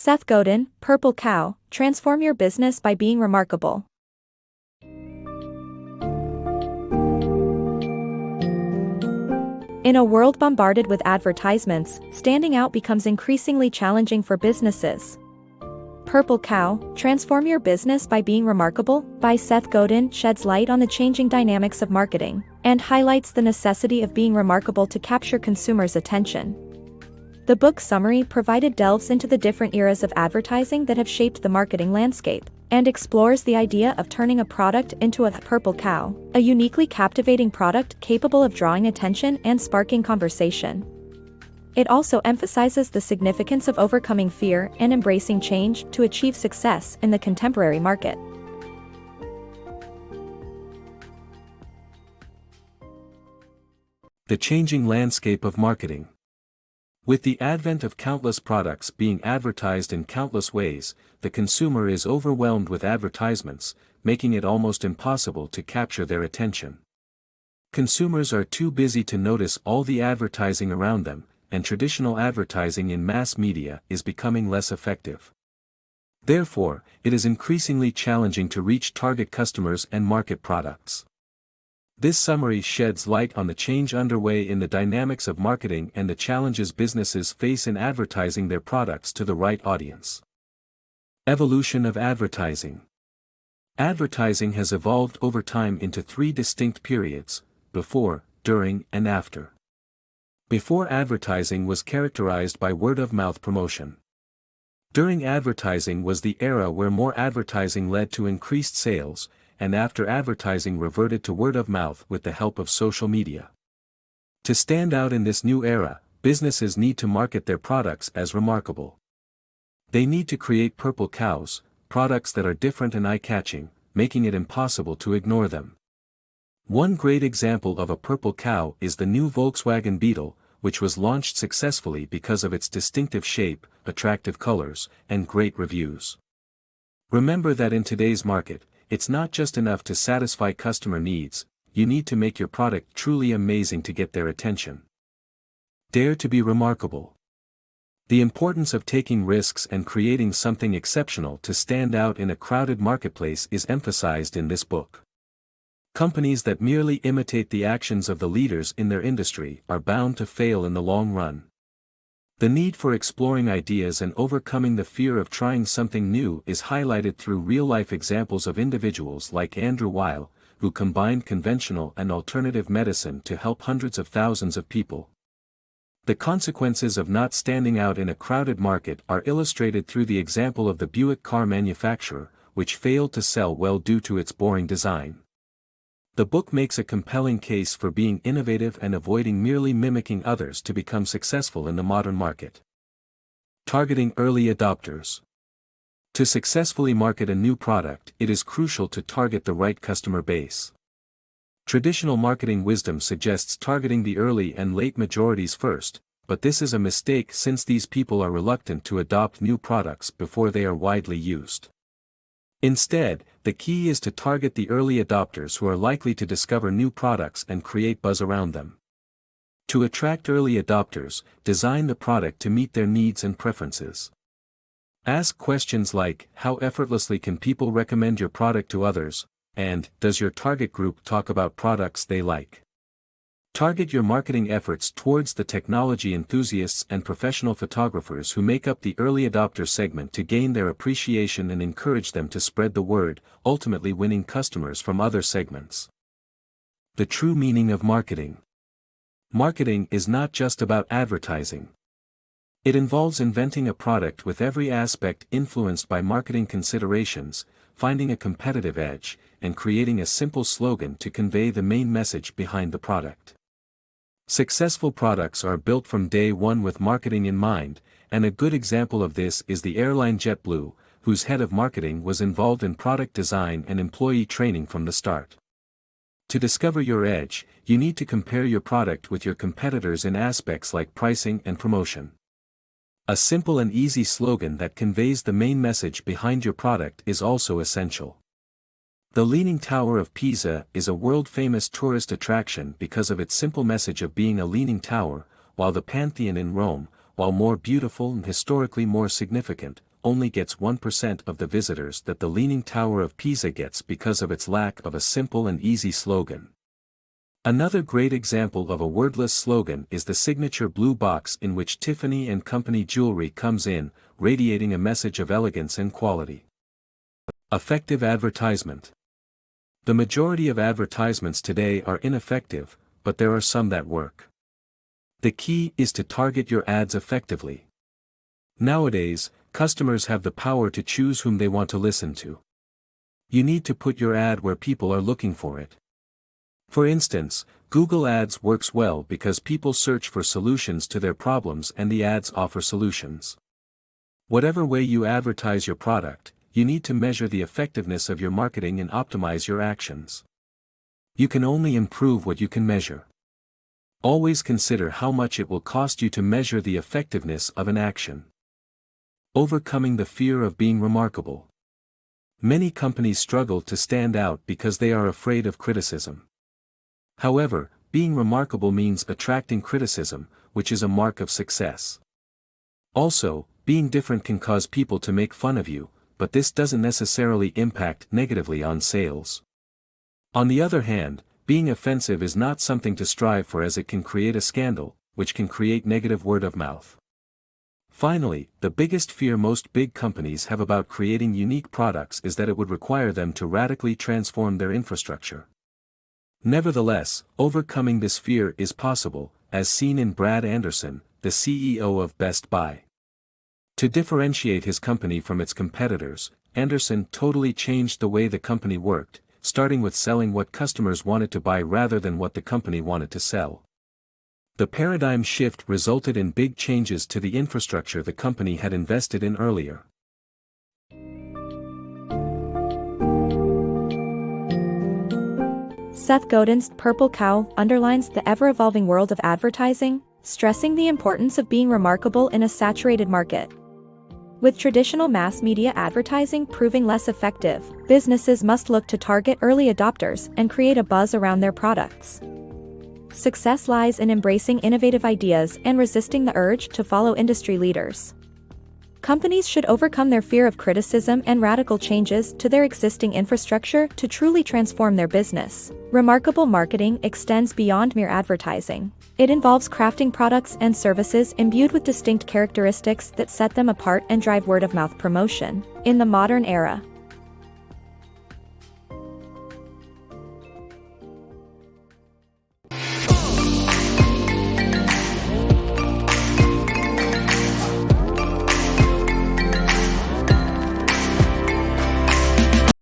Seth Godin, Purple Cow, Transform Your Business by Being Remarkable. In a world bombarded with advertisements, standing out becomes increasingly challenging for businesses. Purple Cow, Transform Your Business by Being Remarkable, by Seth Godin sheds light on the changing dynamics of marketing, and highlights the necessity of being remarkable to capture consumers' attention. The book's summary provided delves into the different eras of advertising that have shaped the marketing landscape, and explores the idea of turning a product into a purple cow, a uniquely captivating product capable of drawing attention and sparking conversation. It also emphasizes the significance of overcoming fear and embracing change to achieve success in the contemporary market. The changing landscape of marketing. With the advent of countless products being advertised in countless ways, the consumer is overwhelmed with advertisements, making it almost impossible to capture their attention. Consumers are too busy to notice all the advertising around them, and traditional advertising in mass media is becoming less effective. Therefore, it is increasingly challenging to reach target customers and market products. This summary sheds light on the change underway in the dynamics of marketing and the challenges businesses face in advertising their products to the right audience. Evolution of advertising. Advertising has evolved over time into three distinct periods: before, during, and after. Before, advertising was characterized by word-of-mouth promotion. During, advertising was the era where more advertising led to increased sales, and after, advertising reverted to word-of-mouth with the help of social media. To stand out in this new era, businesses need to market their products as remarkable. They need to create purple cows, products that are different and eye-catching, making it impossible to ignore them. One great example of a purple cow is the new Volkswagen Beetle, which was launched successfully because of its distinctive shape, attractive colors, and great reviews. Remember that in today's market, it's not just enough to satisfy customer needs, you need to make your product truly amazing to get their attention. Dare to be remarkable. The importance of taking risks and creating something exceptional to stand out in a crowded marketplace is emphasized in this book. Companies that merely imitate the actions of the leaders in their industry are bound to fail in the long run. The need for exploring ideas and overcoming the fear of trying something new is highlighted through real-life examples of individuals like Andrew Weil, who combined conventional and alternative medicine to help hundreds of thousands of people. The consequences of not standing out in a crowded market are illustrated through the example of the Buick car manufacturer, which failed to sell well due to its boring design. The book makes a compelling case for being innovative and avoiding merely mimicking others to become successful in the modern market. Targeting early adopters. To successfully market a new product, it is crucial to target the right customer base. Traditional marketing wisdom suggests targeting the early and late majorities first, but this is a mistake since these people are reluctant to adopt new products before they are widely used. Instead, the key is to target the early adopters who are likely to discover new products and create buzz around them. To attract early adopters, design the product to meet their needs and preferences. Ask questions like, how effortlessly can people recommend your product to others, and, does your target group talk about products they like? Target your marketing efforts towards the technology enthusiasts and professional photographers who make up the early adopter segment to gain their appreciation and encourage them to spread the word, ultimately winning customers from other segments. The true meaning of marketing. Marketing is not just about advertising. It involves inventing a product with every aspect influenced by marketing considerations, finding a competitive edge, and creating a simple slogan to convey the main message behind the product. Successful products are built from day one with marketing in mind, and a good example of this is the airline JetBlue, whose head of marketing was involved in product design and employee training from the start. To discover your edge, you need to compare your product with your competitors in aspects like pricing and promotion. A simple and easy slogan that conveys the main message behind your product is also essential. The Leaning Tower of Pisa is a world-famous tourist attraction because of its simple message of being a leaning tower, while the Pantheon in Rome, while more beautiful and historically more significant, only gets 1% of the visitors that the Leaning Tower of Pisa gets because of its lack of a simple and easy slogan. Another great example of a wordless slogan is the signature blue box in which Tiffany & Company jewelry comes in, radiating a message of elegance and quality. Effective advertisement. The majority of advertisements today are ineffective, but there are some that work. The key is to target your ads effectively. Nowadays, customers have the power to choose whom they want to listen to. You need to put your ad where people are looking for it. For instance, Google Ads works well because people search for solutions to their problems and the ads offer solutions. Whatever way you advertise your product, you need to measure the effectiveness of your marketing and optimize your actions. You can only improve what you can measure. Always consider how much it will cost you to measure the effectiveness of an action. Overcoming the fear of being remarkable. Many companies struggle to stand out because they are afraid of criticism. However, being remarkable means attracting criticism, which is a mark of success. Also, being different can cause people to make fun of you, but this doesn't necessarily impact negatively on sales. On the other hand, being offensive is not something to strive for as it can create a scandal, which can create negative word of mouth. Finally, the biggest fear most big companies have about creating unique products is that it would require them to radically transform their infrastructure. Nevertheless, overcoming this fear is possible, as seen in Brad Anderson, the CEO of Best Buy. To differentiate his company from its competitors, Anderson totally changed the way the company worked, starting with selling what customers wanted to buy rather than what the company wanted to sell. The paradigm shift resulted in big changes to the infrastructure the company had invested in earlier. Seth Godin's Purple Cow underlines the ever-evolving world of advertising, stressing the importance of being remarkable in a saturated market. With traditional mass media advertising proving less effective, businesses must look to target early adopters and create a buzz around their products. Success lies in embracing innovative ideas and resisting the urge to follow industry leaders. Companies should overcome their fear of criticism and radical changes to their existing infrastructure to truly transform their business. Remarkable marketing extends beyond mere advertising. It involves crafting products and services imbued with distinct characteristics that set them apart and drive word-of-mouth promotion. In the modern era,